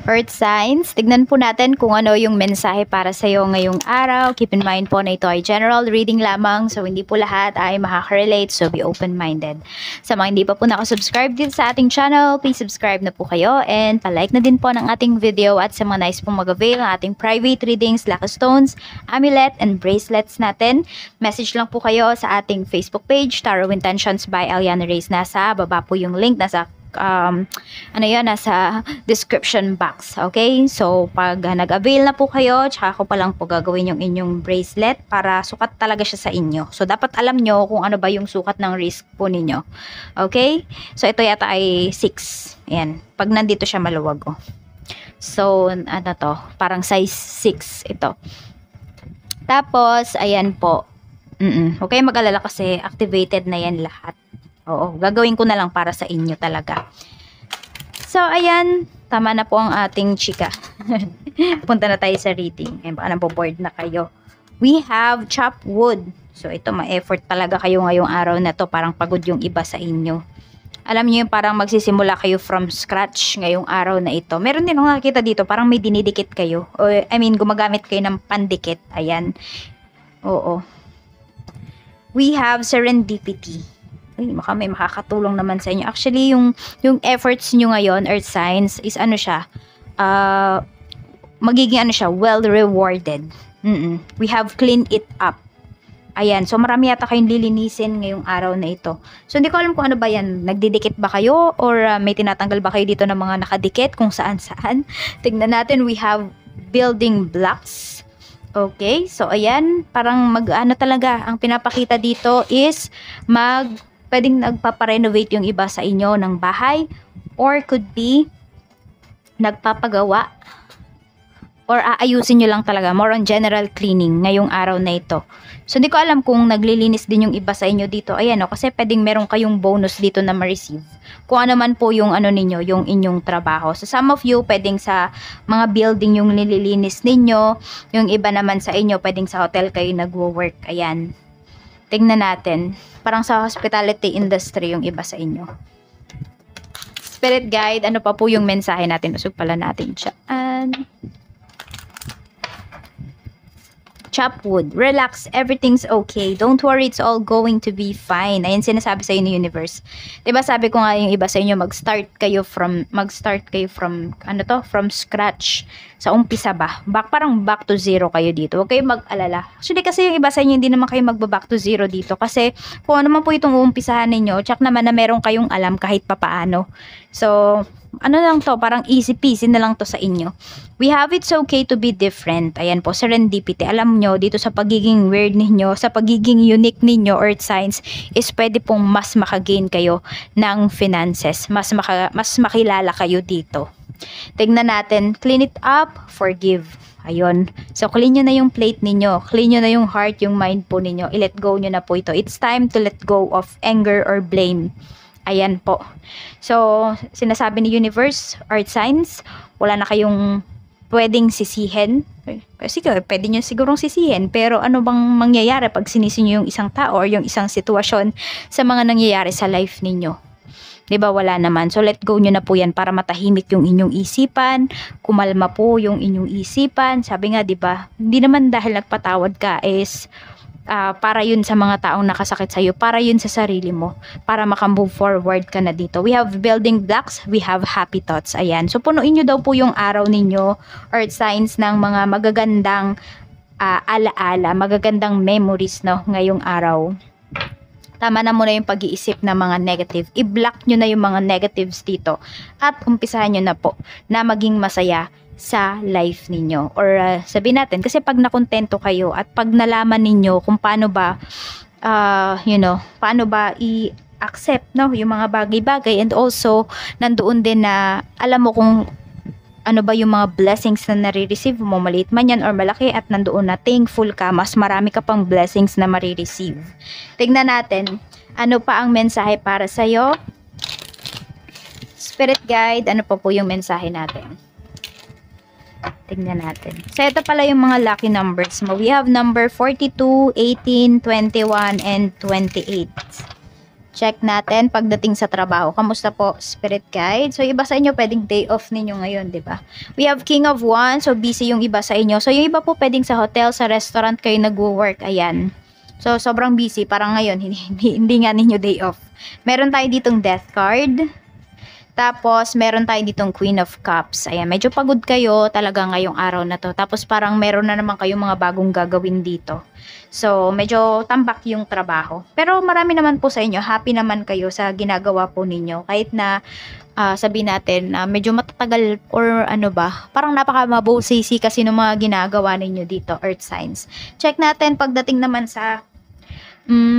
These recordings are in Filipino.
Earth signs, tignan po natin kung ano yung mensahe para sa iyo ngayong araw. Keep in mind po na ito ay general reading lamang, so hindi po lahat ay makaka-relate, so be open-minded. Sa mga hindi pa po nakasubscribe dito sa ating channel, please subscribe na po kayo and palike na din po ng ating video. At sa mga nice pong mag-avail ng ating private readings, lucky stones, amulet, and bracelets natin, message lang po kayo sa ating Facebook page, Tarot Intentions by Eliana Reyes. Nasa baba po yung link, nasa nasa description box. Okay? So, pag nag-avail na po kayo, tsaka ko pa lang po gagawin yung inyong bracelet para sukat talaga siya sa inyo. So, dapat alam nyo kung ano ba yung sukat ng wrist po ninyo. Okay? So, ito yata ay 6. Ayan. Pag nandito siya maluwag, oh. So, ano to? Parang size 6 ito. Tapos, ayan po. Okay, mag-alala kasi activated na yan lahat. Oo, gagawin ko na lang para sa inyo talaga. So, ayan. Tama na po ang ating chika. Punta na tayo sa reading. Ayan, baka naboboard na kayo. We have chop wood. So, ito, ma-effort talaga kayo ngayong araw na to. Parang pagod yung iba sa inyo. Alam niyo yung parang magsisimula kayo from scratch ngayong araw na ito. Meron din akong nakikita dito, parang may dinidikit kayo. O, I mean, gumagamit kayo ng pandikit. Ayan. Oo. We have serendipity. Ay, baka may makakatulong naman sa inyo. Actually, yung efforts nyo ngayon, Earth Signs, is ano siya, magiging ano siya, well rewarded. We have cleaned it up. Ayan, so marami yata kayong lilinisin ngayong araw na ito. So, hindi ko alam kung ano ba yan. Nagdidikit ba kayo? Or may tinatanggal ba kayo dito ng mga nakadikit kung saan-saan? Tignan natin, we have building blocks. Okay, so ayan, parang ano talaga, ang pinapakita dito is pwedeng nagpaparenovate yung iba sa inyo ng bahay, or could be nagpapagawa, or aayusin nyo lang talaga, more on general cleaning ngayong araw na ito. So, hindi ko alam kung naglilinis din yung iba sa inyo dito. Ayan o, kasi pwedeng meron kayong bonus dito na ma-receive. Kung ano man po yung ano ninyo, yung inyong trabaho. So, some of you, pwedeng sa mga building yung nililinis ninyo. Yung iba naman sa inyo, pwedeng sa hotel kayo nagwo-work. Ayan. Tingnan natin. Parang sa hospitality industry yung iba sa inyo. Spirit guide, ano pa po yung mensahe natin? Usog pala natin siya. Chop wood. Relax. Everything's okay. Don't worry. It's all going to be fine. Ayan sinasabi sa inyo ni universe. Diba sabi ko nga yung iba sa inyo, mag-start kayo from, from scratch. Sa umpisa ba? Parang back to zero kayo dito. Huwag kayong mag-alala. Actually, kasi yung iba sa inyo, hindi naman kayo mag-back to zero dito. Kasi kung ano man po itong uumpisahan ninyo, check naman na meron kayong alam kahit papaano. So, ano lang to, parang easy peasy na lang to sa inyo. We have it's okay to be different. Ayan po, serendipity. Alam nyo, dito sa pagiging weird ninyo, sa pagiging unique ninyo, Earth Signs, is pwede pong mas makagain kayo ng finances. Mas makilala kayo dito. Tignan natin, clean it up, forgive. Ayun. So, clean nyo na yung plate ninyo. Clean nyo na yung heart, yung mind po ninyo. I-let go nyo na po ito. It's time to let go of anger or blame. Ayan po. So, sinasabi ni universe, Earth Signs, wala na kayong pwedeng sisihin. Kasi pwede nyo sigurong sisihin. Pero ano bang mangyayari pag sinisi nyo yung isang tao or yung isang sitwasyon sa mga nangyayari sa life ninyo? Diba, wala naman. So, let go nyo na po yan para matahimik yung inyong isipan. Kumalma po yung inyong isipan. Sabi nga, diba, hindi naman dahil nagpatawad ka is para yun sa mga taong nakasakit sa'yo, para yun sa sarili mo, para makamove forward ka na dito. We have building blocks, we have happy thoughts. Ayan. So, punuin nyo daw po yung araw ninyo, Earth Signs, ng mga magagandang alaala, magagandang memories, no, ngayong araw. Tama na muna yung pag-iisip na mga negative. I-block nyo na yung mga negatives dito. At umpisahan nyo na po na maging masaya sa life ninyo. Or sabihin natin, kasi pag nakontento kayo at pag nalaman ninyo kung paano ba, paano ba i-accept, no, yung mga bagay-bagay, and also, nandoon din na alam mo kung ano ba yung mga blessings na nare-receive mo, maliit man yan or malaki, at nandoon na thankful ka, mas marami ka pang blessings na marireceive. Tignan natin, ano pa ang mensahe para sa'yo? Spirit guide, ano pa po yung mensahe natin? Tignan natin. So, ito pala yung mga lucky numbers mo. We have number 42, 18, 21, and 28. Check natin pagdating sa trabaho. Kamusta po, Spirit Guide? So, iba sa inyo, pwedeng day off ninyo ngayon, di ba? We have King of Wands. So, busy yung iba sa inyo. So, yung iba po pwedeng sa hotel, sa restaurant kayo nag-work. Ayan. So, sobrang busy. Parang ngayon, hindi nga ninyo day off. Meron tayo ditong Death card. Tapos, meron tayo ditong Queen of Cups. Ayan, medyo pagod kayo talaga ngayong araw na to. Tapos, parang meron na naman kayong mga bagong gagawin dito. So, medyo tambak yung trabaho. Pero, marami naman po sa inyo. Happy naman kayo sa ginagawa po ninyo. Kahit na, sabihin natin, medyo matatagal or ano ba, parang napaka-mabosisi kasi ng mga ginagawa ninyo dito, Earth Signs. Check natin pagdating naman sa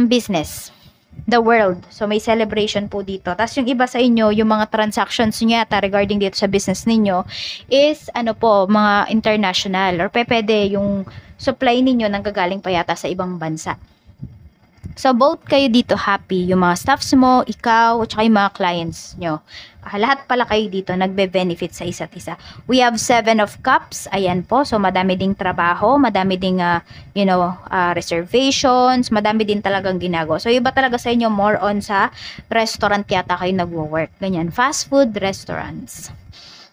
business. The world. So, may celebration po dito. Tapos, yung iba sa inyo, yung mga transactions nyo yata regarding dito sa business ninyo is, ano po, mga international or pwede yung supply ninyo nanggagaling pa yata sa ibang bansa. So, both kayo dito happy. Yung mga staffs mo, ikaw, at saka yung mga clients nyo. Lahat pala kayo dito nagbe-benefit sa isa't isa. We have 7 of Cups. Ayan po. So, madami ding trabaho. Madami ding, reservations. Madami din talagang ginagawa. So, iba talaga sa inyo more on sa restaurant yata kayo nagwo-work. Ganyan. Fast food restaurants.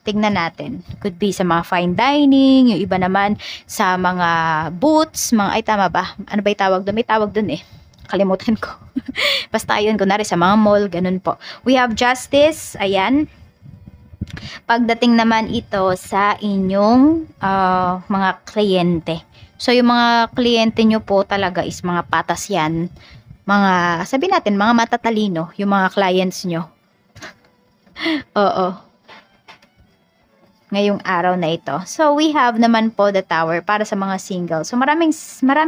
Tignan natin. Could be sa mga fine dining. Yung iba naman sa mga booths. Ay, tama ba? Ano ba yung tawag doon? May tawag doon eh. Kalimutan ko. Basta yun, kunwari sa mga mall, ganun po. We have Justice, ayan. Pagdating naman ito sa inyong mga kliyente. So, yung mga kliyente nyo po talaga is mga patas yan. Mga, sabihin natin, mga matatalino, yung mga clients nyo. Oo. Ngayong araw na ito. So, we have naman po the Tower para sa mga single. So, marami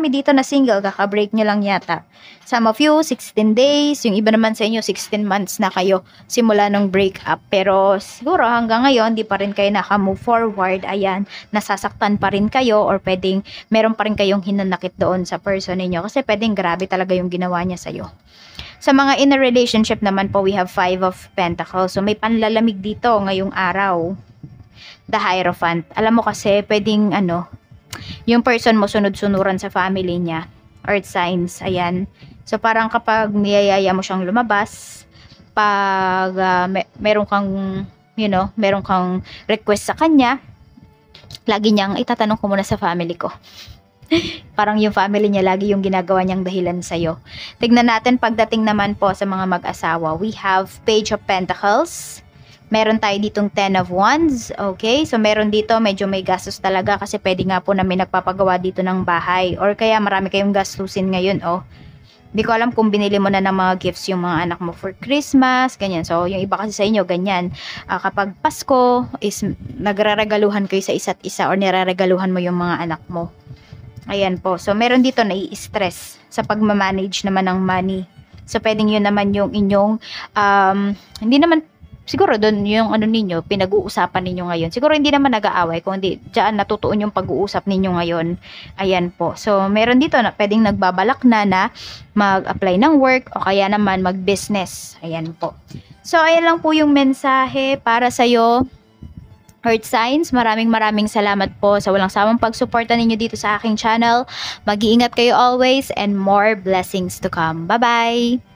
dito na single. Kaka-break nyo lang yata. Some of you, 16 days. Yung iba naman sa inyo, 16 months na kayo simula nung break-up. Pero, siguro hanggang ngayon, di pa rin kayo naka-move forward. Ayan, nasasaktan pa rin kayo or pwedeng meron pa rin kayong hinanakit doon sa person ninyo. Kasi pwedeng grabe talaga yung ginawa niya sa'yo. Sa mga in a relationship naman po, we have 5 of Pentacles. So, may panlalamig dito ngayong araw. The Hierophant. Alam mo kasi, pwedeng yung person mo sunod-sunuran sa family niya. Earth signs, ayan. So, parang kapag niyayaya mo siyang lumabas, pag meron kang request sa kanya, lagi niyang itatanong ko muna sa family ko. Parang yung family niya lagi yung ginagawa niyang dahilan sa'yo. Tignan natin pagdating naman po sa mga mag-asawa. We have Page of Pentacles. Meron tayo ditong 10 of Wands. Okay? So, meron dito, medyo may gastos talaga kasi pwede nga po na may nagpapagawa dito ng bahay. Or kaya marami kayong gastusin ngayon, oh. Hindi ko alam kung binili mo na ng mga gifts yung mga anak mo for Christmas, ganyan. So, yung iba kasi sa inyo, ganyan. Kapag Pasko, is nagre-regaluhan kayo sa isa't isa or nire-regaluhan mo yung mga anak mo. Ayan po. So, meron dito na i-stress sa pagmamanage naman ng money. So, pwedeng yun naman yung inyong, hindi naman, siguro doon yung ninyo, pinag-uusapan ninyo ngayon. Siguro hindi naman nag-aaway, kundi diyan natutuon yung pag-uusap ninyo ngayon. Ayan po. So, meron dito na pwedeng nagbabalak na mag-apply ng work o kaya naman mag-business. Ayan po. So, ayan lang po yung mensahe para sa'yo. Earth Signs, maraming salamat po sa walang sawang pagsuporta ninyo dito sa aking channel. Mag-iingat kayo always and more blessings to come. Bye-bye!